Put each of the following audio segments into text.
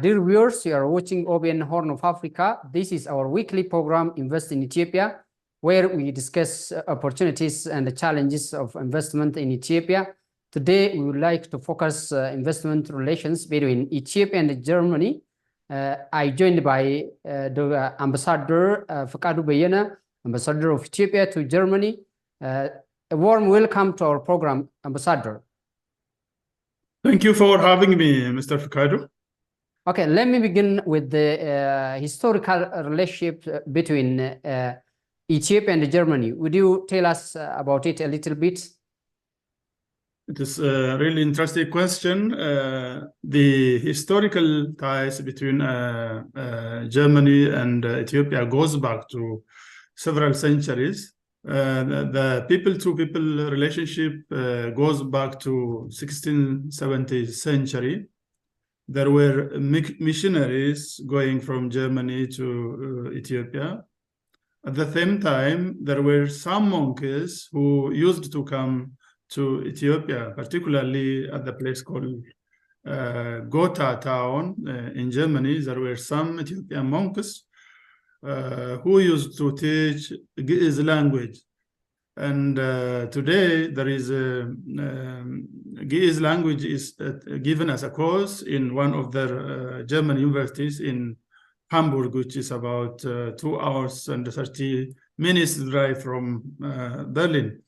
Dear viewers, you are watching OBN Horn of Africa. This is our weekly program, Invest in Ethiopia, where we discuss opportunities and the challenges of investment in Ethiopia. Today, we would like to focus investment relations between Ethiopia and Germany. I joined by the Ambassador Fikadu Beyene, Ambassador of Ethiopia to Germany. A warm welcome to our program, Ambassador. Thank you for having me, Mr. Fikadu. Okay, let me begin with the historical relationship between Ethiopia and Germany. Would you tell us about it a little bit? It is a really interesting question. The historical ties between Germany and Ethiopia goes back to several centuries. The people-to-people relationship goes back to 16th, 17th century. There were missionaries going from Germany to Ethiopia. At the same time, there were some monks who used to come to Ethiopia, particularly at the place called Gotha town in Germany. There were some Ethiopian monks who used to teach Ge'ez language. And today there is Ge'ez language is given as a course in one of the German universities in Hamburg, which is about 2 hours and 30 minutes drive from Berlin.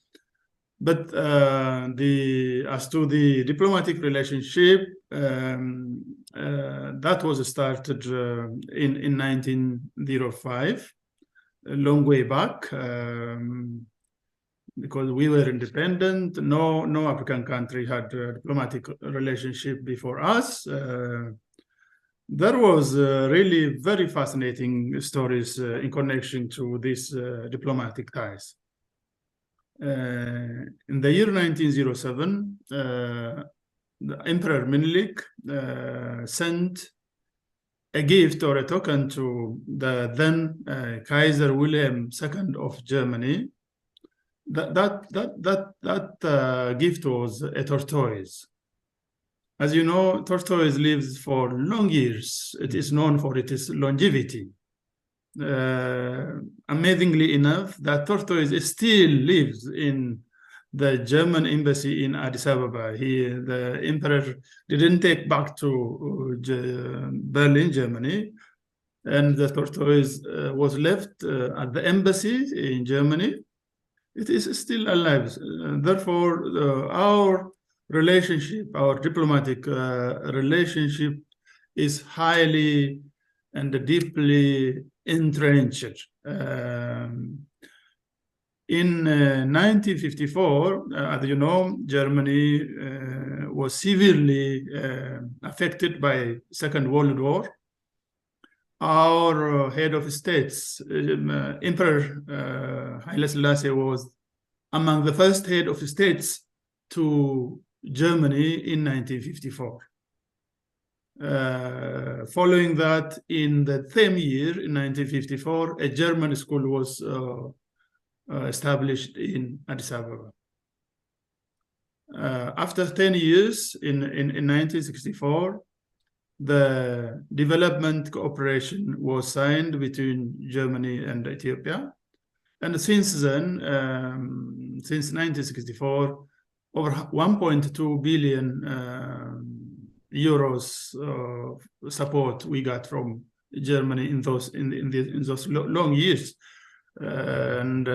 But as to the diplomatic relationship, that was started in 1905, a long way back. Because we were independent, no African country had a diplomatic relationship before us. There was really very fascinating stories in connection to these diplomatic ties. In the year 1907, the Emperor Menelik sent a gift or a token to the then Kaiser Wilhelm II of Germany. That gift was a tortoise. As you know, tortoise lives for long years. It is known for its longevity. Amazingly enough, that tortoise still lives in the German embassy in Addis Ababa. The emperor didn't take back to Berlin, Germany, and the tortoise was left at the embassy in Germany. It is still alive. Therefore, our relationship, our diplomatic relationship is highly and deeply entrenched. In 1954, as you know, Germany was severely affected by Second World War. Our head of states, Emperor Haile Selassie, was among the first head of states to Germany in 1954. Following that, in the same year, in 1954, a German school was established in Addis Ababa. After 10 years, in 1964, the development cooperation was signed between Germany and Ethiopia. And since then, since 1964, over 1.2 billion euros support we got from Germany in those long years. And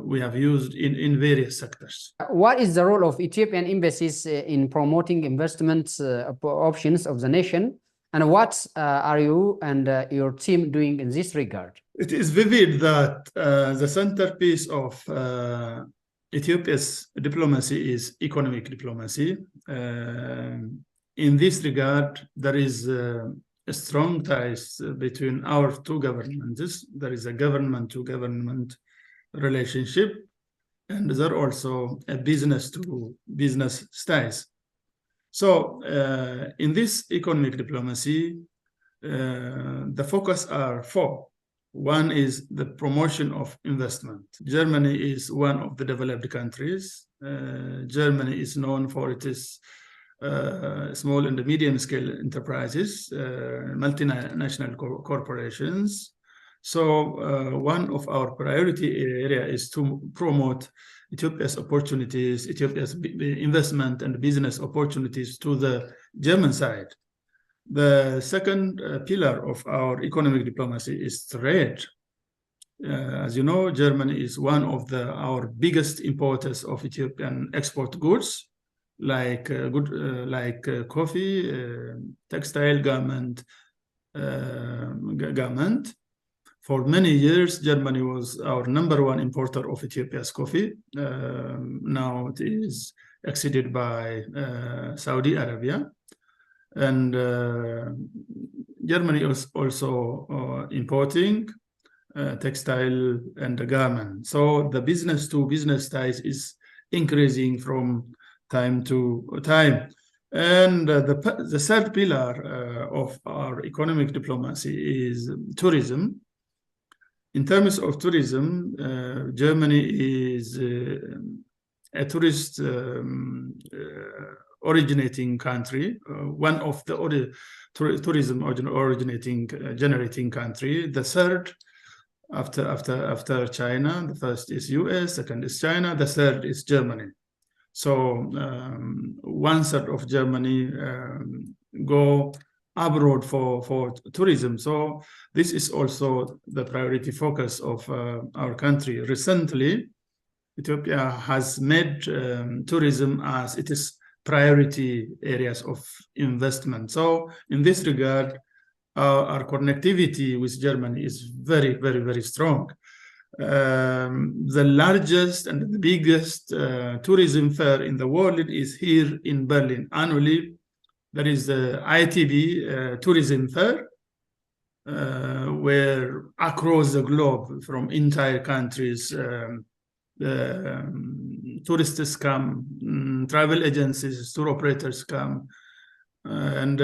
we have used in various sectors. What is the role of Ethiopian embassies in promoting investment options of the nation? And what are you and your team doing in this regard? It is vivid that the centerpiece of Ethiopia's diplomacy is economic diplomacy. In this regard, there is a strong ties between our two governments. There is a government-to-government relationship, and there also a business-to-business ties. So in this economic diplomacy, the focus are four. One is the promotion of investment. Germany is one of the developed countries. Germany is known for its small and medium scale enterprises, multinational corporations. So one of our priority area is to promote Ethiopia's opportunities, Ethiopia's investment and business opportunities to the German side. The second pillar of our economic diplomacy is trade. As you know, Germany is one of our biggest importers of Ethiopian export goods, like coffee, textile, garment. For many years, Germany was our #1 importer of Ethiopia's coffee. Now it is exceeded by Saudi Arabia. And Germany is also importing textile and garment. So the business-to-business ties is increasing from time to time. And the third pillar of our economic diplomacy is tourism. In terms of tourism, Germany is a tourist originating country, one of the tourism originating generating country. The third after China, the first is US, second is China, the third is Germany. So 1/3 of Germany go abroad for tourism. So this is also the priority focus of our country. Recently, Ethiopia has made tourism as it is priority areas of investment. So in this regard, our connectivity with Germany is very, very, very strong. The largest and the biggest tourism fair in the world is here in Berlin. Annually, there is the ITB tourism fair, where across the globe, from entire countries, tourists come, travel agencies, tour operators come, and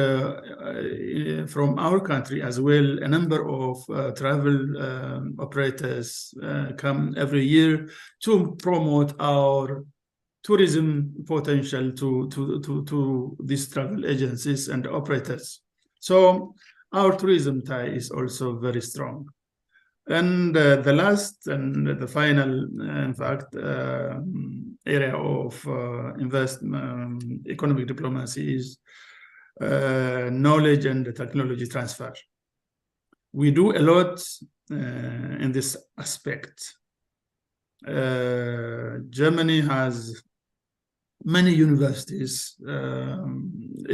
from our country as well, a number of travel operators come every year to promote our tourism potential to these travel agencies and operators. So our tourism tie is also very strong. And the last and the final, in fact, area of economic diplomacy is knowledge and technology transfer. We do a lot in this aspect. Germany has many universities.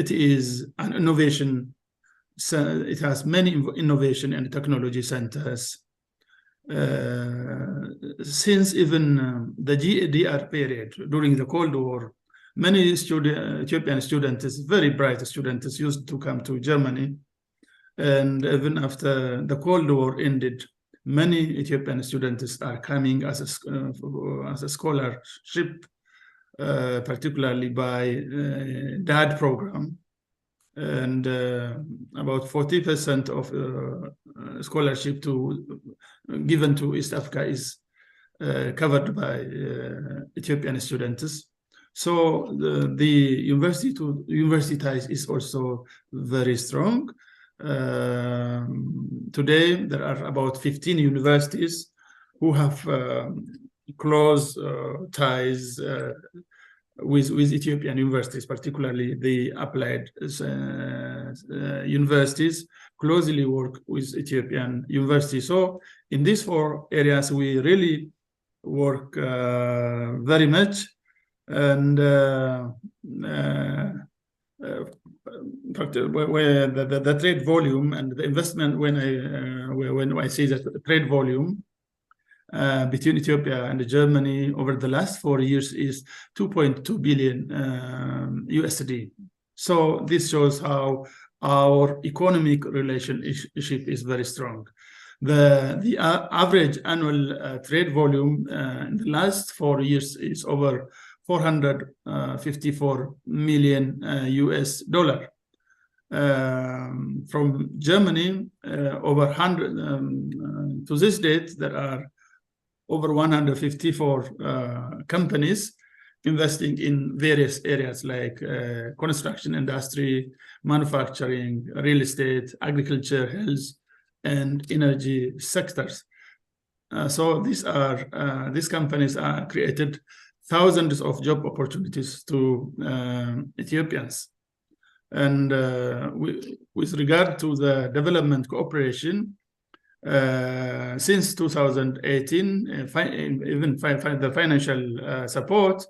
It is an innovation. It has many innovation and technology centers. Since even the GDR period, during the Cold War, many Ethiopian students, very bright students, used to come to Germany. And even after the Cold War ended, many Ethiopian students are coming as a scholarship, particularly by DAD program. And about 40% of scholarship given to East Africa is covered by Ethiopian students. So the university ties is also very strong. Today, there are about 15 universities who have close ties with Ethiopian universities, particularly the applied universities closely work with Ethiopian universities. So in these 4 areas, we really work very much. And in fact, where the trade volume and the investment, when I say that the trade volume between Ethiopia and Germany over the last 4 years is 2.2 billion USD. So this shows how our economic relationship is very strong. The average annual trade volume in the last 4 years is over $454 million US dollar. From Germany, over 100 to this date, there are over 154 companies investing in various areas like construction industry, manufacturing, real estate, agriculture, health, and energy sectors. So these companies created thousands of job opportunities to Ethiopians. And with regard to the development cooperation, since 2018, even the financial support,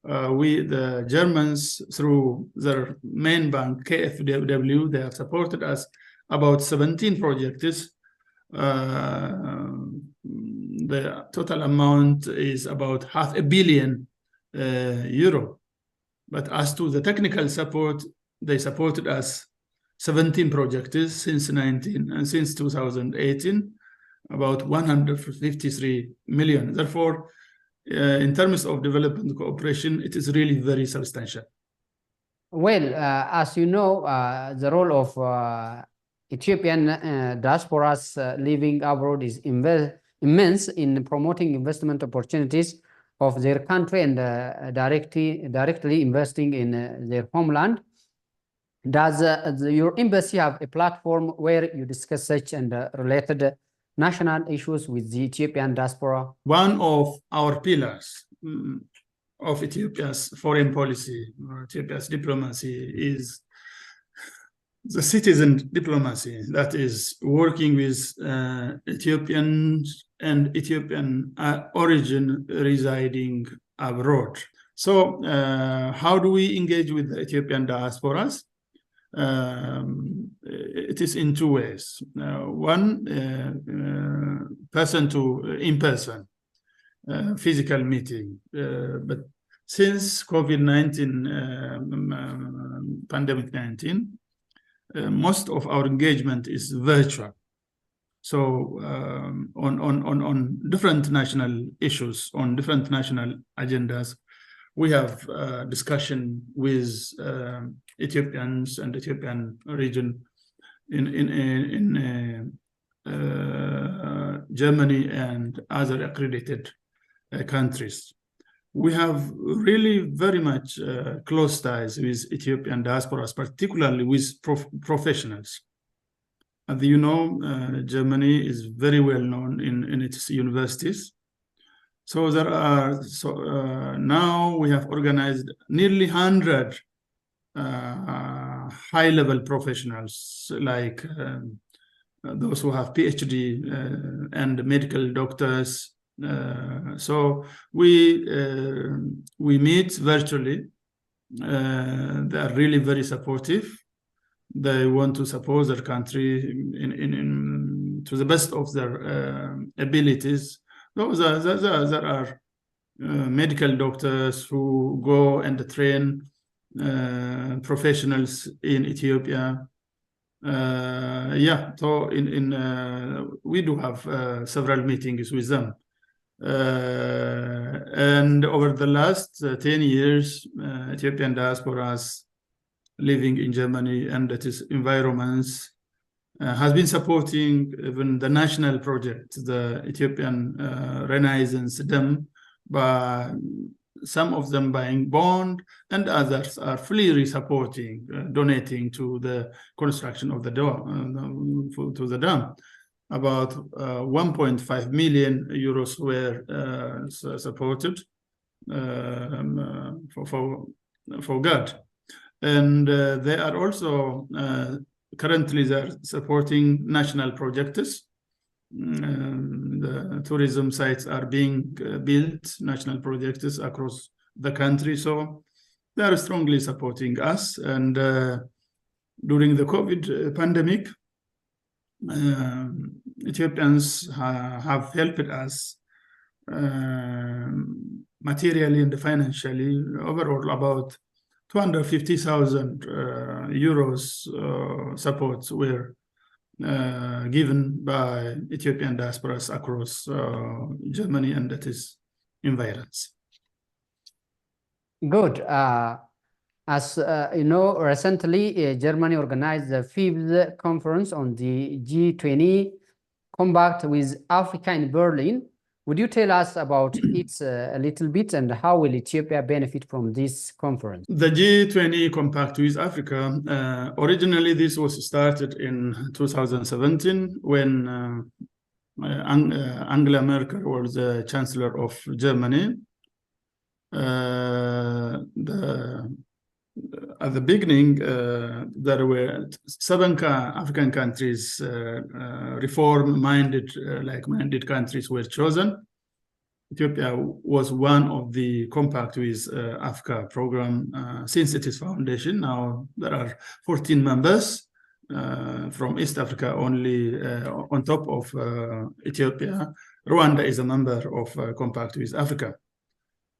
the Germans, through their main bank, KfW, they have supported us about 17 projects. The total amount is about €500 million. But as to the technical support, they supported us 17 projects since 2018, about 153 million. Therefore, in terms of development cooperation, it is really very substantial. Well, as you know, the role of Ethiopian diasporas living abroad is immense in promoting investment opportunities of their country and directly investing in their homeland. Does your embassy have a platform where you discuss such and related national issues with the Ethiopian diaspora? One of our pillars of Ethiopia's foreign policy, or Ethiopia's diplomacy, is the citizen diplomacy, that is working with Ethiopians and Ethiopian origin residing abroad. So how do we engage with the Ethiopian diasporas? It is in two ways. One, in-person, physical meeting. But since COVID-19, pandemic 19, most of our engagement is virtual. So on different national issues, on different national agendas, we have discussion with Ethiopians and Ethiopian region in Germany and other accredited countries. We have really very much close ties with Ethiopian diasporas, particularly with professionals. As you know, Germany is very well known in its universities. So there are, now we have organized nearly 100 high-level professionals, like those who have PhD and medical doctors. So we meet virtually. They are really very supportive. They want to support their country to the best of their abilities. There are medical doctors who go and train professionals in Ethiopia. So we do have several meetings with them. And over the last 10 years, Ethiopian diasporas living in Germany and its environments has been supporting even the national project, the Ethiopian Renaissance Dam, by some of them buying bond, and others are fully supporting, donating to the construction of the dam. About 1.5 million euros were supported for God. And they are also currently they're supporting national projects. The tourism sites are being built, national projects across the country. So they are strongly supporting us. And during the COVID pandemic, Ethiopians have helped us materially and financially, overall about 250,000 euros supports were given by Ethiopian diasporas across Germany and its environs. Good. As you know, recently Germany organized the 5th conference on the G20 Compact with Africa in Berlin. Would you tell us about it a little bit, and how will Ethiopia benefit from this conference? The G20 Compact with Africa, originally this was started in 2017 when Angela Merkel was the Chancellor of Germany. At the beginning, there were 7 African countries, reform-minded, like-minded countries were chosen. Ethiopia was one of the Compact with Africa program since its foundation. Now there are 14 members from East Africa only on top of Ethiopia. Rwanda is a member of Compact with Africa.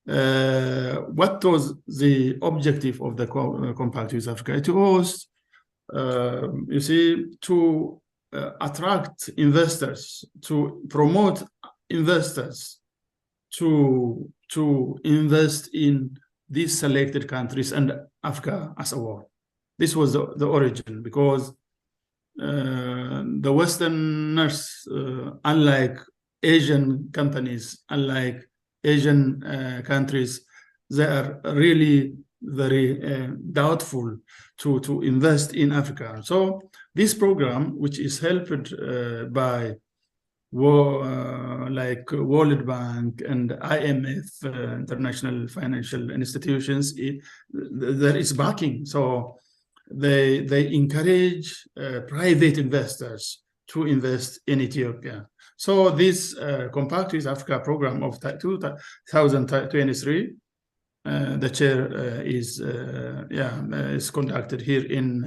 What was the objective of the Compact with Africa? It was, you see, to attract investors, to promote investors to invest in these selected countries and Africa as a whole. This was the origin, because the Westerners, unlike Asian companies, unlike Asian countries, they are really very doubtful to invest in Africa. So this program, which is helped by like World Bank and IMF, international financial institutions, there is backing. So they encourage private investors to invest in Ethiopia. So this Compact with Africa program of 2023, the chair is conducted here in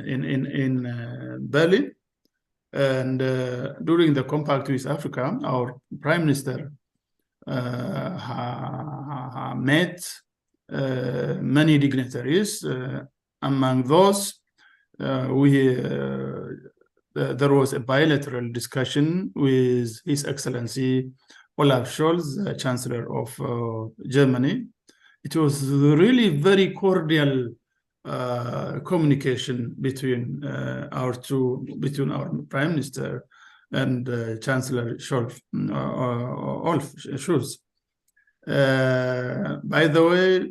Berlin. And during the Compact with Africa, our Prime Minister met many dignitaries. Among those, there was a bilateral discussion with His Excellency Olaf Scholz, the Chancellor of Germany. It was really very cordial communication between our Prime Minister and Chancellor Olaf Scholz. By the way,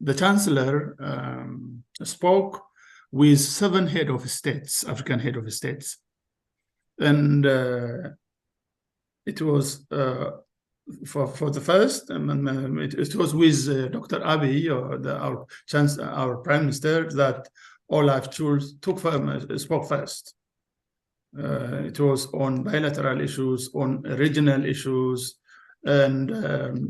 the Chancellor spoke with 7 head of states, African head of states, and it was for the first, it was with Dr. Abiy, our Prime Minister, that Olaf Scholz spoke first. It was on bilateral issues, on regional issues, and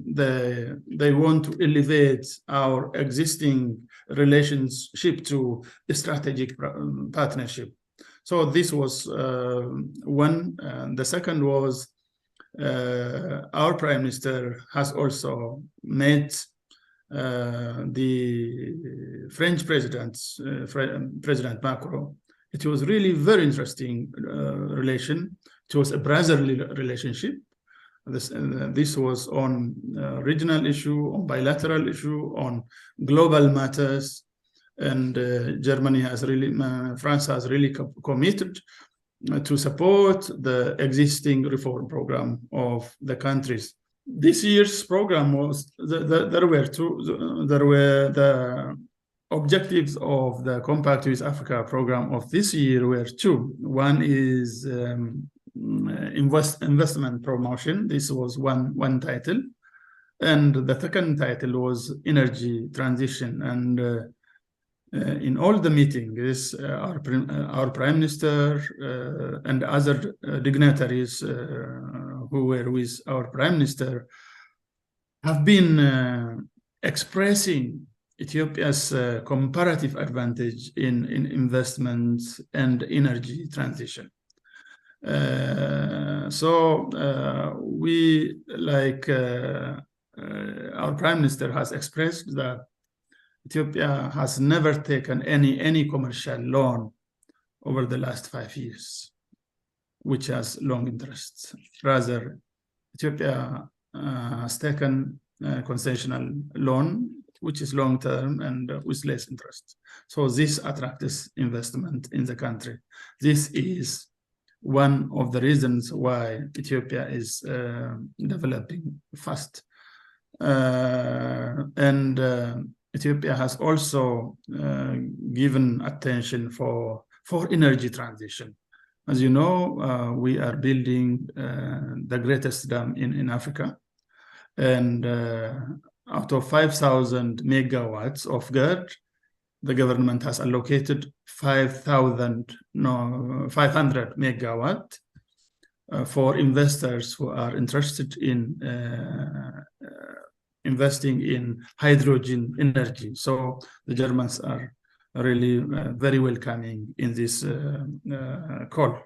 they want to elevate our existing relationship to a strategic partnership. So this was one. The second was our Prime Minister has also met the French President Macron. It was really very interesting relation. It was a brotherly relationship. This was on regional issue, on bilateral issue, on global matters, and France has really committed to support the existing reform program of the countries. This year's program was there were the objectives of the Compact with Africa program of this year were 2. One is investment promotion. This was one title, and the second title was energy transition. And in all the meetings, our Prime Minister and other dignitaries who were with our Prime Minister have been expressing Ethiopia's comparative advantage in investments and energy transition. So we, like our Prime Minister has expressed, that Ethiopia has never taken any commercial loan over the last 5 years, which has long interest. Rather, Ethiopia has taken a concessional loan, which is long-term and with less interest. So this attracts investment in the country. This is one of the reasons why Ethiopia is developing fast. And Ethiopia has also given attention for energy transition. As you know, we are building the greatest dam in Africa. And out of 5,000 megawatts of GERD, the government has allocated 500 megawatt for investors who are interested in investing in hydrogen energy. So the Germans are really very welcoming in this call.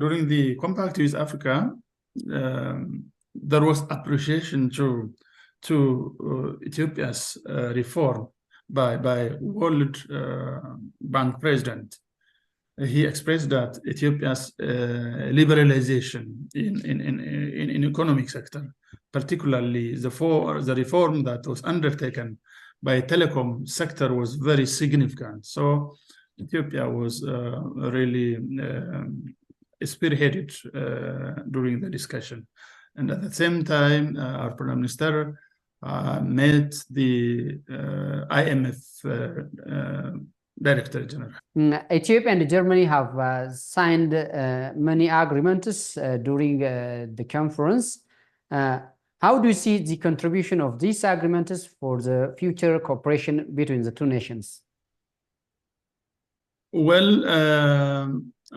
During the Compact with Africa, there was appreciation to Ethiopia's reform by World Bank President. He expressed that Ethiopia's liberalization in economic sector, particularly the reform that was undertaken by telecom sector, was very significant. So Ethiopia was really spearheaded during the discussion. And at the same time, our Prime Minister met the IMF Director General. Ethiopia and Germany have signed many agreements during the conference. How do you see the contribution of these agreements for the future cooperation between the two nations? Well,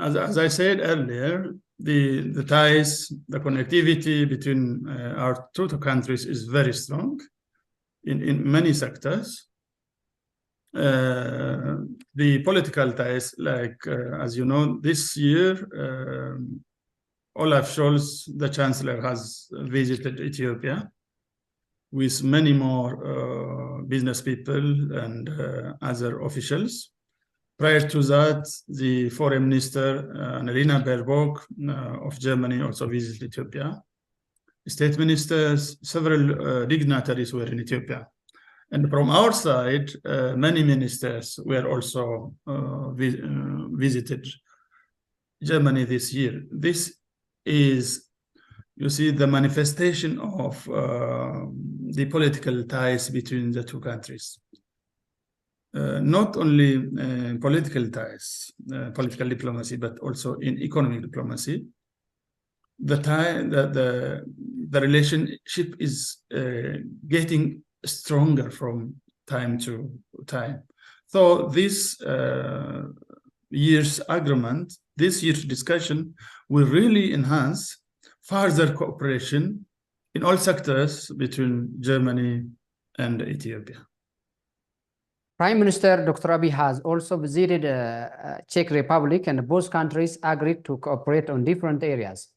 as I said earlier, the ties, the connectivity between our two countries is very strong in many sectors. The political ties, like, as you know, this year, Olaf Scholz, the Chancellor, has visited Ethiopia with many more business people and other officials. Prior to that, the Foreign Minister, Annalena Baerbock of Germany, also visited Ethiopia. State ministers, several dignitaries were in Ethiopia. And from our side, many ministers were also visited Germany this year. This is, you see, the manifestation of the political ties between the two countries. Not only political ties, political diplomacy, but also in economic diplomacy. The relationship is getting stronger from time to time. So this year's agreement, this year's discussion will really enhance further cooperation in all sectors between Germany and Ethiopia. Prime Minister Dr. Abiy has also visited Czech Republic, and both countries agreed to cooperate on different areas.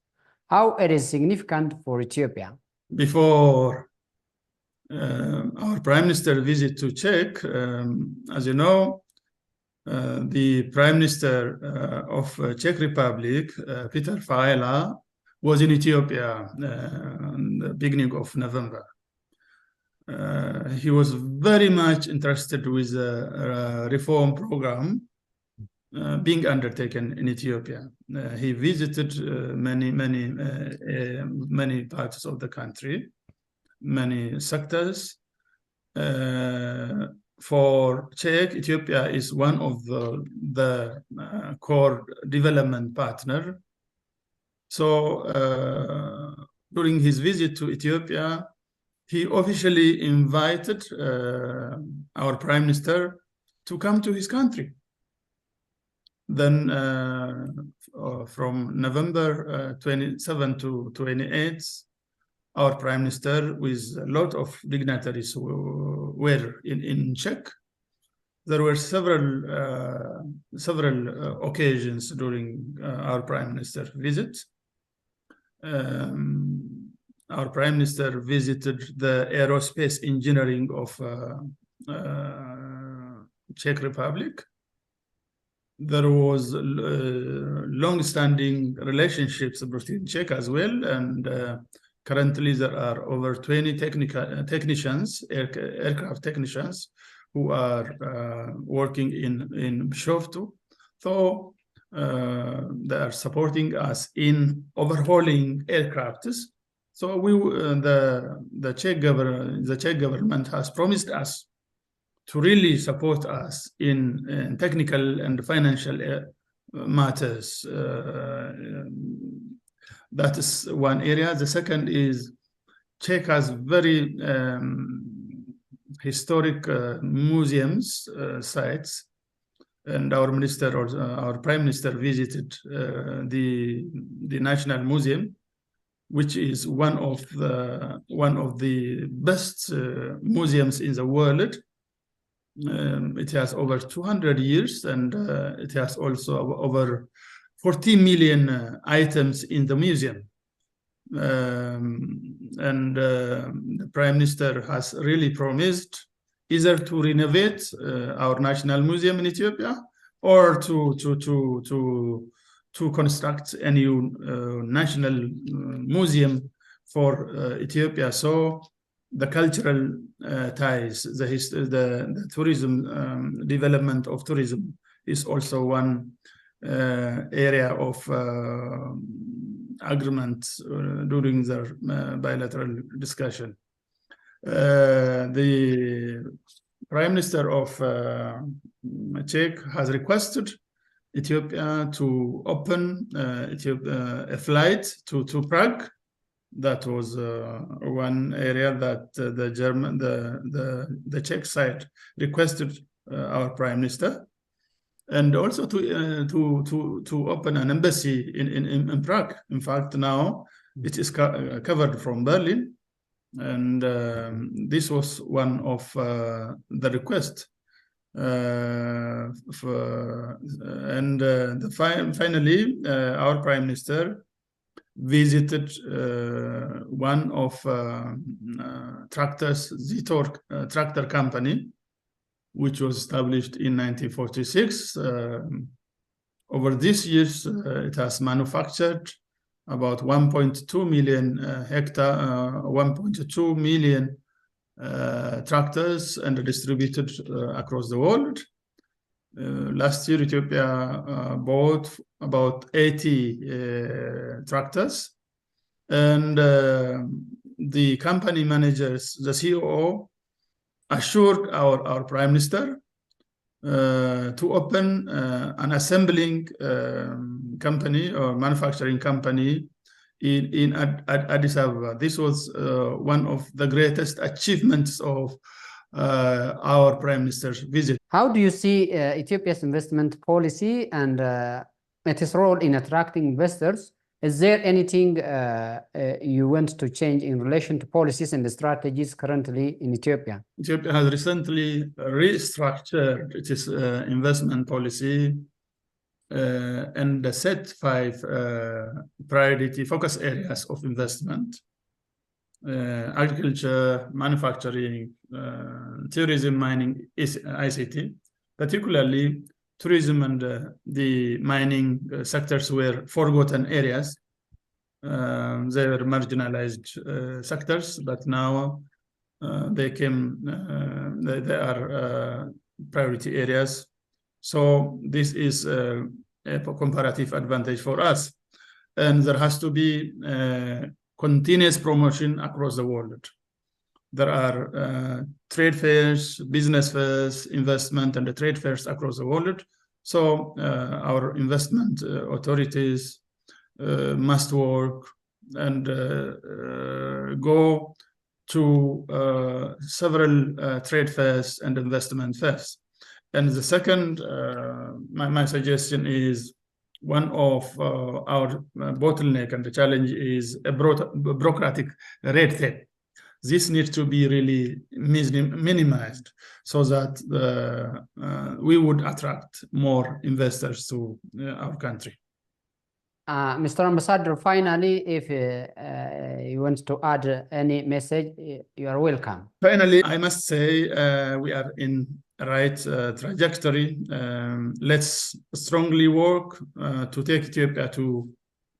How it is significant for Ethiopia? Before our Prime Minister visit to Czech, as you know, the Prime Minister of Czech Republic, Peter Fiala, was in Ethiopia in the beginning of November. He was very much interested with the reform program being undertaken in Ethiopia. He visited many parts of the country, many sectors. For Czech, Ethiopia is one of the core development partner. So during his visit to Ethiopia, he officially invited our Prime Minister to come to his country. Then from November 27 to 28, our Prime Minister, with a lot of dignitaries were in Czech. There were several occasions during our Prime Minister visit. Our Prime Minister visited the aerospace engineering of Czech Republic. There was long-standing relationships between Czech as well, and currently there are over 20 technicians, aircraft technicians, who are working in Bishoftu. So they are supporting us in overhauling aircrafts. So the Czech government has promised us to really support us in technical and financial matters. That is one area. The second is Czech has very historic museums sites, and our minister or our prime minister visited the National Museum, which is one of the best museums in the world. It has over 200 years, and it has also over 40 million items in the museum. And the Prime Minister has really promised either to renovate our National Museum in Ethiopia or to construct a new national museum for Ethiopia. So the cultural ties, the tourism, development of tourism is also one area of agreement during the bilateral discussion. The Prime Minister of Czech has requested Ethiopia to open a flight to Prague. That was one area that the Czech side requested our Prime Minister, and also to open an embassy in Prague. In fact, now it is covered from Berlin, and this was one of the requests. Finally, our Prime Minister visited one of tractors, Zetor tractor company, which was established in 1946. Over these years, it has manufactured about 1.2 million 1.2 million tractors and distributed across the world. Last year, Ethiopia bought about 80 tractors, and the company managers, the COO, assured our Prime Minister to open an assembling company or manufacturing company in Addis Ababa. This was one of the greatest achievements of our Prime Minister's visit. How do you see Ethiopia's investment policy and its role in attracting investors? Is there anything you want to change in relation to policies and strategies currently in Ethiopia? Ethiopia has recently restructured its investment policy and set 5 priority focus areas of investment: agriculture, manufacturing, tourism, mining, ICT. Particularly, tourism and the mining sectors were forgotten areas. They were marginalized sectors, but now they are priority areas. So this is a comparative advantage for us. And there has to be continuous promotion across the world. There are trade fairs, business fairs, investment and trade fairs across the world. So our investment authorities must work and go to several trade fairs and investment fairs. And the second, my suggestion is, one of our bottleneck and the challenge is a bureaucratic red tape. This needs to be really minimized so that we would attract more investors to our country. Mr. Ambassador, finally, if you want to add any message, you are welcome. Finally, I must say we are in the right trajectory. Let's strongly work to take Ethiopia to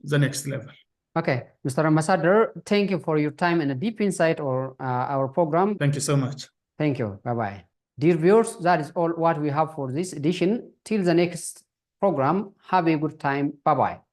the next level. Okay, Mr. Ambassador, thank you for your time and a deep insight on our program. Thank you so much. Thank you. Bye-bye. Dear viewers, that is all what we have for this edition. Till the next program. Have a good time. Bye-bye.